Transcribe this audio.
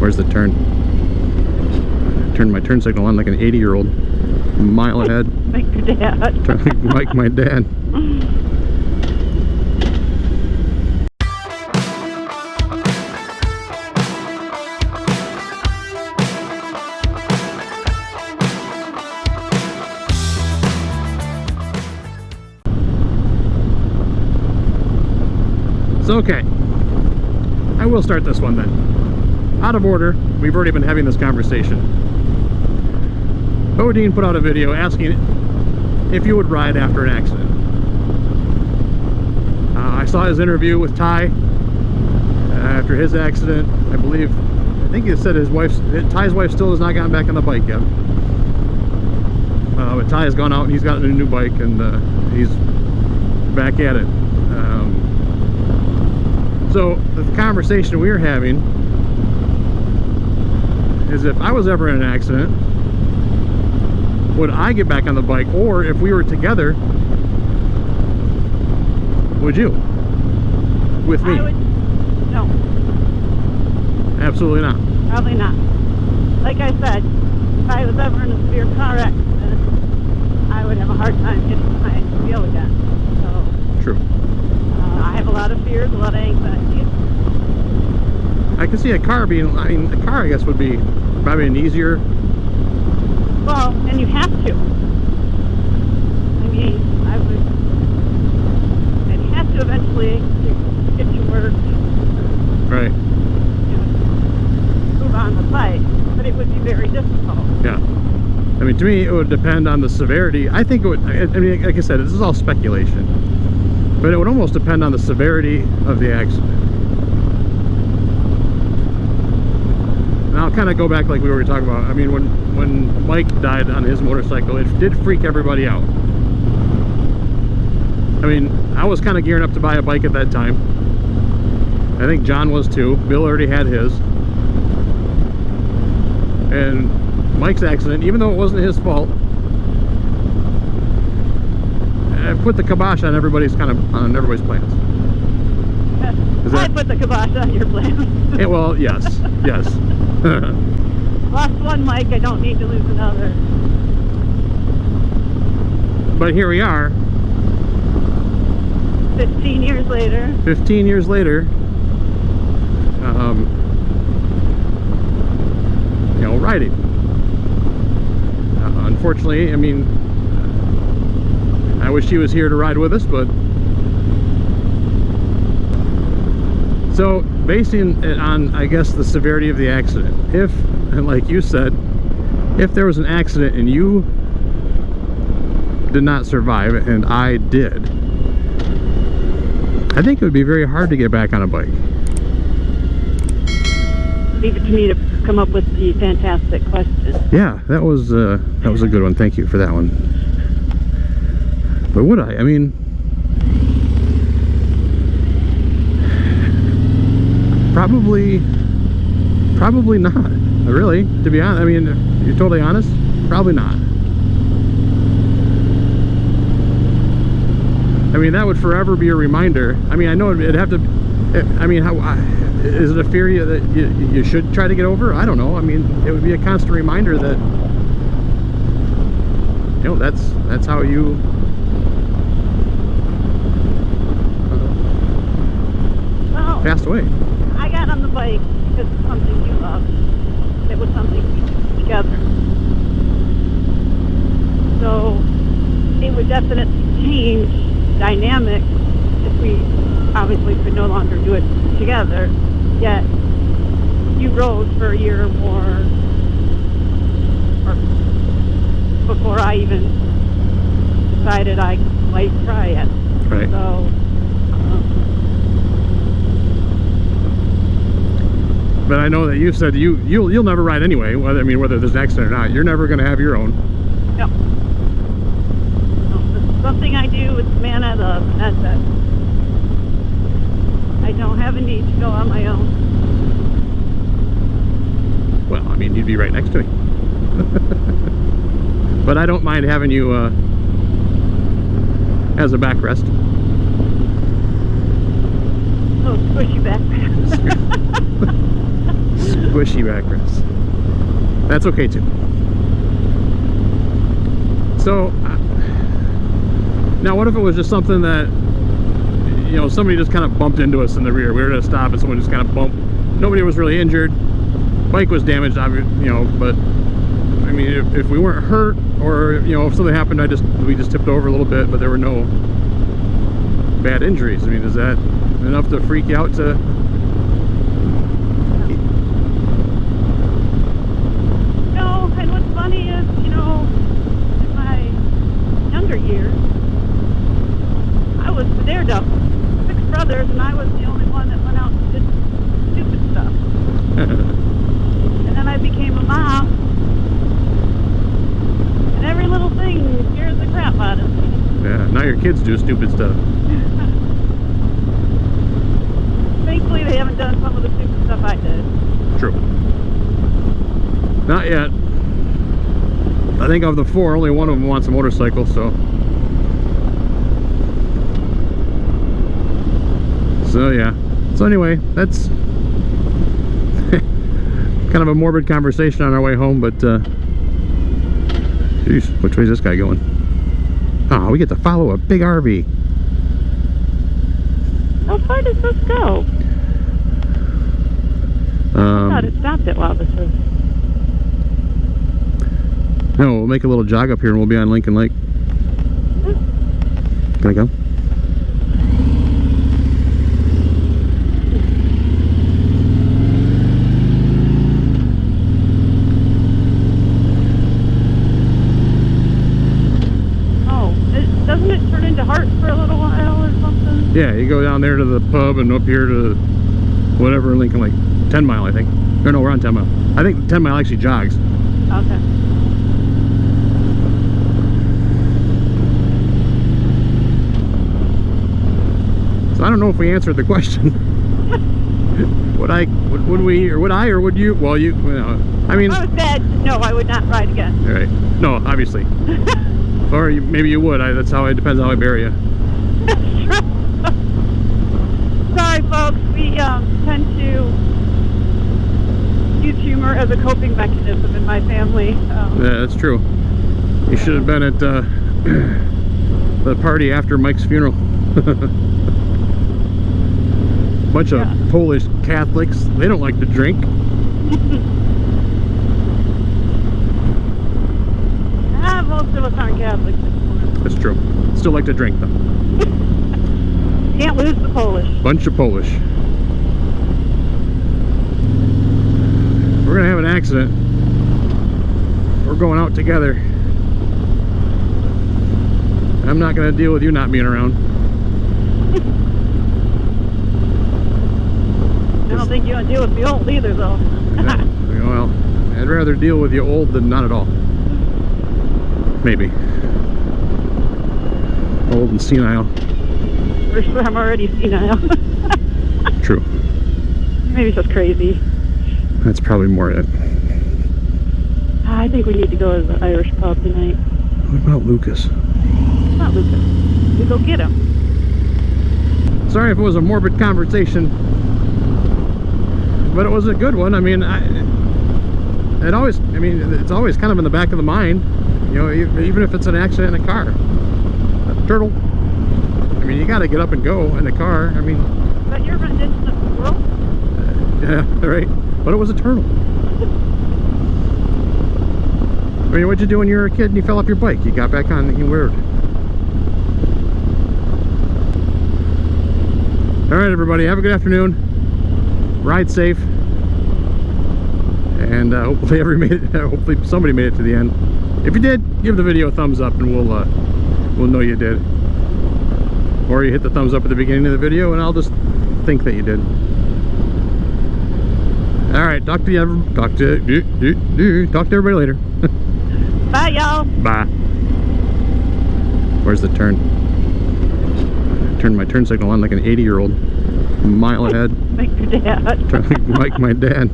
Where's the turn? Turned my turn signal on like an 80-year-old. Mile ahead. Like your dad. Like my dad. So, okay. I will start this one then. Out of order, we've already been having this conversation. Odin put out a video asking if you would ride after an accident. I saw his interview with Ty after his accident. I think he said Ty's wife still has not gotten back on the bike yet. But Ty has gone out and he's gotten a new bike and he's back at it. So the conversation we were having is, if I was ever in an accident, would I get back on the bike? Or if we were together, would you? With me? No. Absolutely not. Probably not. Like I said, if I was ever in a severe car accident, I would have a hard time getting behind the wheel again. So, true. I have a lot of fears, a lot of anxieties. I can see a car being, I guess would be probably an easier. Well, and you have to. I'd have to eventually get to work. Right. Move on the bike, but it would be very difficult. Yeah. I mean, to me, it would depend on the severity. I think it would, I mean, like I said, this is all speculation. But it would almost depend on the severity of the accident. And I'll kind of go back like we were talking about. I mean, when Mike died on his motorcycle, it did freak everybody out. I mean, I was kind of gearing up to buy a bike at that time. I think John was too. Bill already had his. And Mike's accident, even though it wasn't his fault, put the kibosh on everybody's plans. I put the kibosh on your plans. Yeah, well, yes, yes. Lost one Mike, I don't need to lose another. But here we are. 15 years later. 15 years later. You know, riding. Unfortunately, I mean, I wish he was here to ride with us, but so basing it on, I guess, the severity of the accident, if, and like you said, if there was an accident and you did not survive and I did, I think it would be very hard to get back on a bike. Leave it to me to come up with the fantastic question. Yeah, that was a good one. Thank you for that one. But would I? I mean, probably not. Really, to be honest. I mean, if you're totally honest, probably not. I mean, that would forever be a reminder. I mean, I know it'd have to. I mean, is it a fear that you should try to get over? I don't know. I mean, it would be a constant reminder that, you know, that's how you. Passed away. I got on the bike because it's something you love. It was something we did together. So it would definitely change dynamic if we obviously could no longer do it together. Yet you rode for a year or more, or before I even decided I might try it. Right. So. But I know that you said you'll never ride anyway. Whether there's an accident or not, you're never going to have your own. No. It's something I do with the man I love, and that's it. I don't have a need to go on my own. Well, I mean, you'd be right next to me. But I don't mind having you as a backrest. Oh, squishy backrest. Squishy backrest. That's okay too. So now what if it was just something that, you know, somebody just kind of bumped into us in the rear. We were at a stop and someone just kind of bumped. Nobody was really injured. Bike was damaged, you know, but I mean, if we weren't hurt, or you know, if something happened, we just tipped over a little bit, but there were no bad injuries. I mean, is that enough to freak you out to? No, and what's funny is, you know, in my younger years, I was the daredevil. 6 brothers, and I was the only one that went out and did stupid stuff. And then I became a mom, and every little thing scares the crap out of me. Yeah, now your kids do stupid stuff. Thankfully, they haven't done some of the stupid stuff I did. True. Not yet. I think of the 4, only one of them wants a motorcycle, so. So yeah. So anyway, that's kind of a morbid conversation on our way home, but geez, which way is this guy going? Oh, we get to follow a big RV. How far does this go? I thought it stopped at Wabasas. No, we'll make a little jog up here and we'll be on Lincoln Lake. Can I come? Doesn't it turn into Heart for a little while or something? Yeah, you go down there to the pub and up here to whatever, Lincoln Lake. 10 Mile, I think. Or no, we're on 10 Mile. I think 10 Mile actually jogs. Okay. So I don't know if we answered the question. Would you? Well, you know, I mean. I was dead. No, I would not ride again. All right. No, obviously. Or maybe you would. That's how it depends how I bury you. Sorry, folks. We tend to use humor as a coping mechanism in my family. Yeah, that's true. You should have been at the party after Mike's funeral. Bunch of Polish Catholics. They don't like to drink. Most of us aren't Catholics anymore. That's true. Still like to drink though. Can't lose the Polish. Bunch of Polish. We're gonna have an accident. We're going out together. I'm not gonna deal with you not being around. I don't think you want to deal with me old either, though. Well, I'd rather deal with you old than not at all. Maybe. Old and senile. For sure, I'm already senile. True. Maybe it's just crazy. That's probably more it. I think we need to go to the Irish pub tonight. What about Lucas? Not Lucas. We go get him. Sorry if it was a morbid conversation, but it was a good one. I mean, it's always kind of in the back of the mind. You know, even if it's an accident in a car. A turtle. I mean, you got to get up and go in the car. I mean. Is that your rendition of the squirrel? Yeah, right. But it was a turtle. I mean, what'd you do when you were a kid and you fell off your bike? You got back on and you weird. All right, everybody. Have a good afternoon. Ride safe. And hopefully hopefully somebody made it to the end. If you did, give the video a thumbs up and we'll know you did. Or you hit the thumbs up at the beginning of the video and I'll just think that you did. All right, talk to everybody later. Bye, y'all. Bye. Where's the turn? Turned my turn signal on like an 80-year-old. A mile ahead. Like your dad. Like my dad.